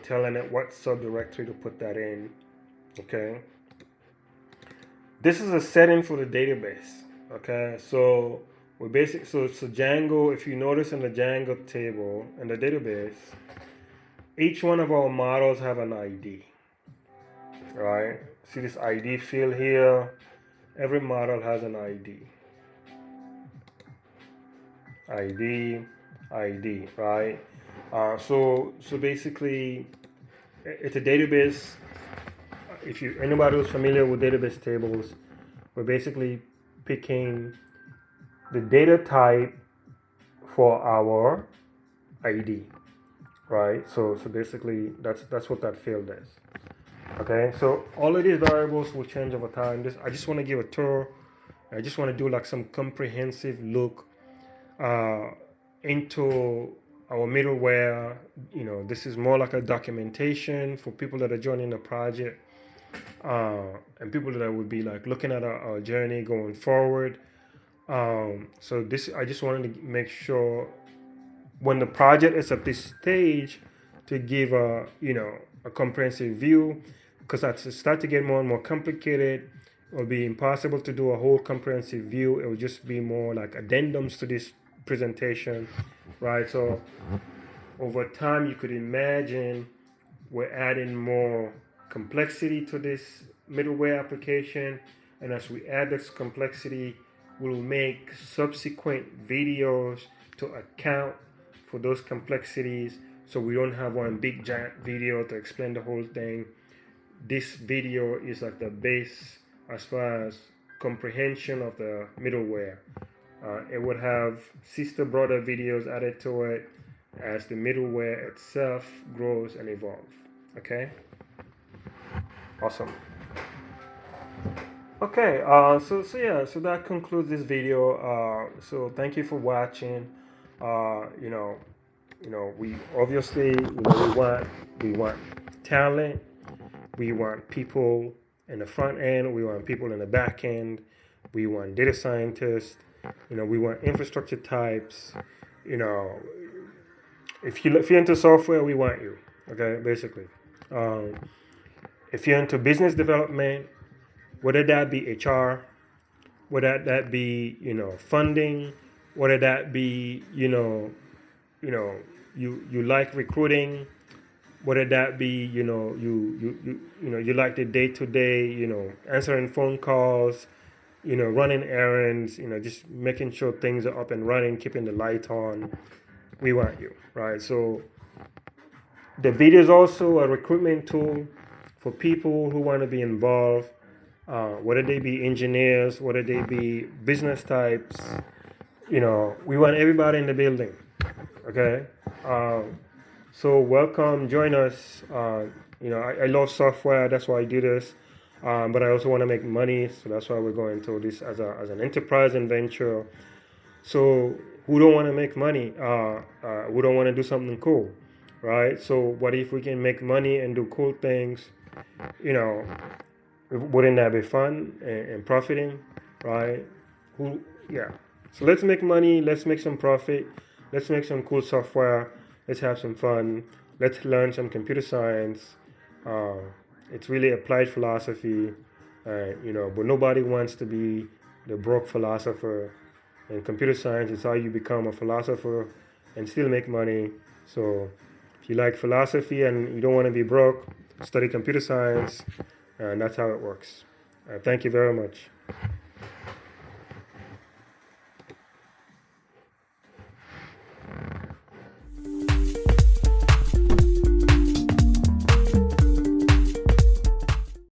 telling it what subdirectory to put that in. Okay. This is a setting for the database. Okay, so we so Django. If you notice in the Django table in the database, each one of our models have an ID. Right? See this ID field here? Every model has an ID. ID, right? So basically, it's a database. If anybody who's familiar with database tables, we're basically picking the data type for our ID, right? So basically, that's what that field is. Okay, so all of these variables will change over time. I just want to give a tour. I just want to do like some comprehensive look into our middleware. This is more like a documentation for people that are joining the project and people that would be like looking at our journey going forward. So I just wanted to make sure when the project is at this stage to give a comprehensive view, because as it start to get more and more complicated, it will be impossible to do a whole comprehensive view. It will just be more like addendums to this presentation, right? So over time, you could imagine we're adding more complexity to this middleware application, and as we add this complexity, we'll make subsequent videos to account for those complexities, so we don't have one big giant video to explain the whole thing. This video is like the base as far as comprehension of the middleware. It would have sister brother videos added to it as the middleware itself grows and evolves. Okay? Awesome. Okay, so that concludes this video. So thank you for watching. We obviously, we want talent. We want people in the front end. We want people in the back end. We want data scientists. We want infrastructure types. If you're into software, we want you. Okay, basically. If you're into business development, whether that be HR, whether that be funding, whether that be you like recruiting, whether that be you like the day-to-day answering phone calls, running errands, just making sure things are up and running, keeping the light on. We want you, right? So the video is also a recruitment tool for people who want to be involved, whether they be engineers, whether they be business types. We want everybody in the building. Okay. So welcome, join us. I love software, that's why I do this. But I also want to make money, so that's why we're going to this as an enterprise and venture. So who don't want to make money? Who don't want to do something cool, right? So what if we can make money and do cool things? Wouldn't that be fun and profiting, right? So let's make money. Let's make some profit. Let's make some cool software. Let's have some fun. Let's learn some computer science. It's really applied philosophy, but nobody wants to be the broke philosopher. And computer science is how you become a philosopher and still make money. So if you like philosophy and you don't want to be broke, study computer science, and that's how it works. Thank you very much.